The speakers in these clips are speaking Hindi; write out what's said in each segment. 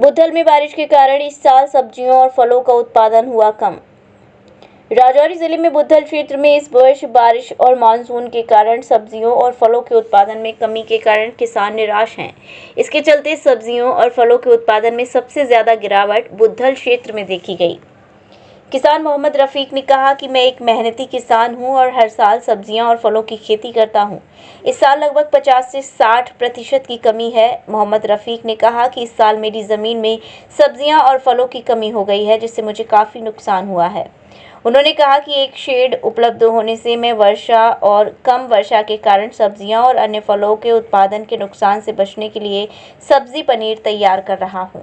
बुद्धल में बारिश के कारण इस साल सब्जियों और फलों का उत्पादन हुआ कम। राजौरी जिले में बुद्धल क्षेत्र में इस वर्ष बारिश और मानसून के कारण सब्जियों और फलों के उत्पादन में कमी के कारण किसान निराश हैं। इसके चलते सब्जियों और फलों के उत्पादन में सबसे ज्यादा गिरावट बुद्धल क्षेत्र में देखी गई। किसान मोहम्मद रफीक ने कहा कि मैं एक मेहनती किसान हूं और हर साल सब्जियां और फलों की खेती करता हूं। इस साल लगभग 50 से 60% की कमी है। मोहम्मद रफीक ने कहा कि इस साल मेरी ज़मीन में सब्जियां और फलों की कमी हो गई है, जिससे मुझे काफ़ी नुकसान हुआ है। उन्होंने कहा कि एक शेड उपलब्ध होने से मैं वर्षा और कम वर्षा के कारण सब्जियां और अन्य फलों के उत्पादन के नुकसान से बचने के लिए सब्जी पनीर तैयार कर रहा हूं।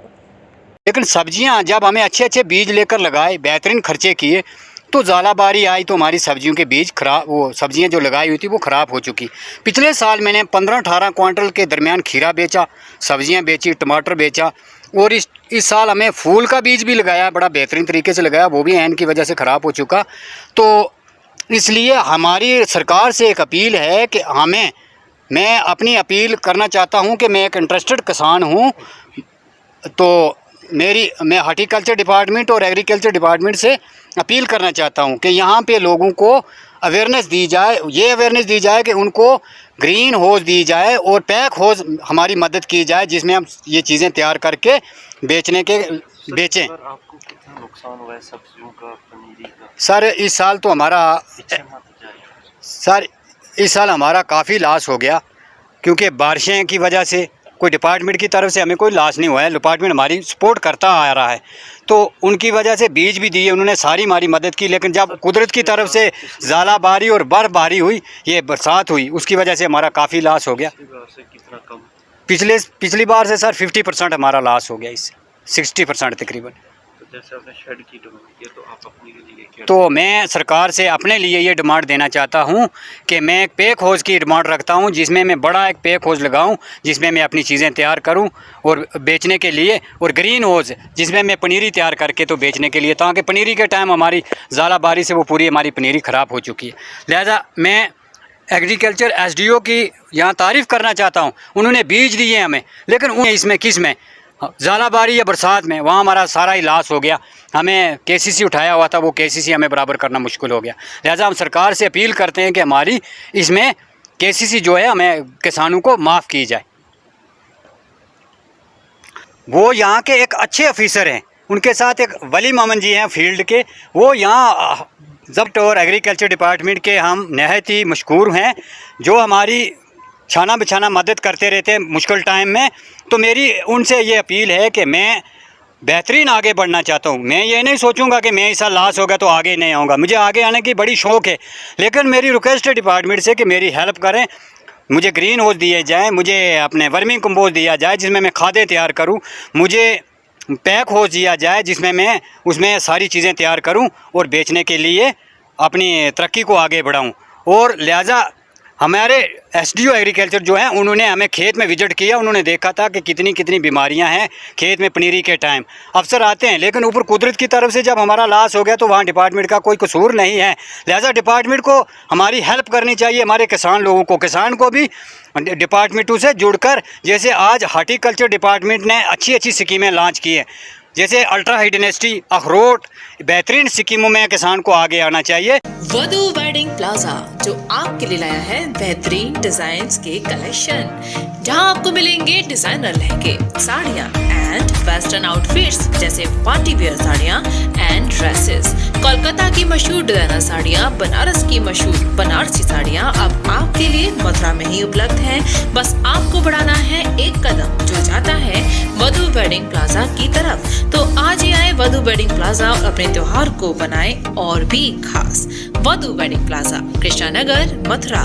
लेकिन सब्जियां जब हमें अच्छे अच्छे बीज लेकर लगाए, बेहतरीन खर्चे किए, तो ज़ालाबारी आई तो हमारी सब्जियों के बीज खराब, वो सब्जियां जो लगाई हुई थी वो ख़राब हो चुकी। पिछले साल मैंने 15-18 क्विंटल के दरमियान खीरा बेचा, सब्जियां बेची, टमाटर बेचा। और इस साल हमें फूल का बीज भी लगाया, बड़ा बेहतरीन तरीके से लगाया, वो भी ऐन की वजह से ख़राब हो चुका। तो इसलिए हमारी सरकार से एक अपील है कि मैं अपनी अपील करना चाहता हूँ कि मैं एक इंटरेस्टेड किसान हूँ, तो मैं हार्टिकल्चर डिपार्टमेंट और एग्रीकल्चर डिपार्टमेंट से अपील करना चाहता हूं कि यहाँ पे लोगों को अवेयरनेस दी जाए, ये अवेयरनेस दी जाए कि उनको ग्रीन हाउस दी जाए और पैक हाउस हमारी मदद की जाए, जिसमें हम ये चीज़ें तैयार करके बेचें। आपको कितना नुकसान हुआ है सब्जियों का, पनीरी का? सर इस साल तो हमारा काफ़ी लॉस हो गया, क्योंकि बारिशें की वजह से कोई डिपार्टमेंट की तरफ से हमें कोई लॉस नहीं हुआ है। डिपार्टमेंट हमारी सपोर्ट करता आ रहा है, तो उनकी वजह से बीज भी दिए, उन्होंने सारी हमारी मदद की। लेकिन जब कुदरत की तरफ से ज़ालाबारी और बर्फ़बारी हुई, ये बरसात हुई, उसकी वजह से हमारा काफ़ी लॉस हो गया। कितना कम? पिछली बार से सर 50% हमारा लॉस हो गया, इससे 60% तकरीबन। तो जैसे आपने शेड की डिमांड की, तो आप अपने लिए क्या? तो मैं सरकार से अपने लिए ये डिमांड देना चाहता हूँ कि मैं एक पैक हाउस की डिमांड रखता हूँ, जिसमें मैं बड़ा एक पैक हाउस लगाऊँ, जिसमें मैं अपनी चीज़ें तैयार करूँ और बेचने के लिए, और ग्रीन हाउस जिसमें मैं पनीरी तैयार करके तो बेचने के लिए, ताकि पनीरी के टाइम हमारी ज़ालाबारी से वो पूरी हमारी पनीरी ख़राब हो चुकी है। लिहाजा मैं एग्रीकल्चर SDO की यहाँ तारीफ़ करना चाहता हूँ। उन्होंने बीज दिए हमें, लेकिन इसमें किस में ज़ालाबारी या बरसात में, वहाँ हमारा सारा ही लॉस हो गया। हमें KCC उठाया हुआ था, वो KCC हमें बराबर करना मुश्किल हो गया। लिहाजा हम सरकार से अपील करते हैं कि हमारी इसमें KCC जो है हमें किसानों को माफ़ की जाए। वो यहाँ के एक अच्छे ऑफिसर हैं, उनके साथ एक वली मोहम्मद जी हैं फील्ड के, वो यहाँ ज़ब्त और एग्रीकल्चर डिपार्टमेंट के हम नहायत ही मशकूर हैं, जो हमारी छाना बिछाना मदद करते रहते हैं मुश्किल टाइम में। तो मेरी उनसे ये अपील है कि मैं बेहतरीन आगे बढ़ना चाहता हूँ। मैं ये नहीं सोचूंगा कि मैं इस साल लॉस हो गया तो आगे नहीं आऊँगा, मुझे आगे आने की बड़ी शौक़ है। लेकिन मेरी रिक्वेस्ट है डिपार्टमेंट से कि मेरी हेल्प करें, मुझे ग्रीन हाउस दिए जाएँ, मुझे अपने वर्मिंग कंपोस्ट दिया जाए जिसमें मैं खादें तैयार करूँ, मुझे पैक हाउस दिया जाए जिसमें मैं उसमें सारी चीज़ें तैयार करूँ और बेचने के लिए अपनी तरक्की को आगे बढ़ाऊँ। और लिहाजा हमारे SDO एग्रीकल्चर जो हैं, उन्होंने हमें खेत में विजिट किया, उन्होंने देखा था कि कितनी कितनी बीमारियां हैं खेत में पनीरी के टाइम। अफसर आते हैं, लेकिन ऊपर कुदरत की तरफ से जब हमारा लॉस हो गया तो वहाँ डिपार्टमेंट का कोई कसूर नहीं है। लिहाजा डिपार्टमेंट को हमारी हेल्प करनी चाहिए, हमारे किसान लोगों को, किसान को भी डिपार्टमेंटों से जुड़कर, जैसे आज हार्टिकल्चर डिपार्टमेंट ने अच्छी अच्छी स्कीमें लॉन्च की है, जैसे अल्ट्रा हाई डेंसिटी अखरोट, बेहतरीन स्कीमों में किसान को आगे आना चाहिए। वधू वेडिंग प्लाजा जो आपके लिए लाया है बेहतरीन डिजाइन्स के कलेक्शन, जहां आपको मिलेंगे डिजाइनर लहंगे, साड़ियां एंड वेस्टर्न आउटफिट्स जैसे पार्टी वेयर साड़ियां एंड ड्रेसेस, कोलकाता की मशहूर डिजाइनर साड़ियां, बनारस की मशहूर बनारसी साड़ियां अब आपके लिए मथुरा में ही उपलब्ध है। बस आपको बढ़ाना है एक कदम जो जाता है वधू वेडिंग प्लाजा की तरफ। तो आज ही आए वधू वेडिंग प्लाजा और अपने त्योहार को बनाए और भी खास। वधू वेडिंग प्लाजा, कृष्णा नगर, मथुरा।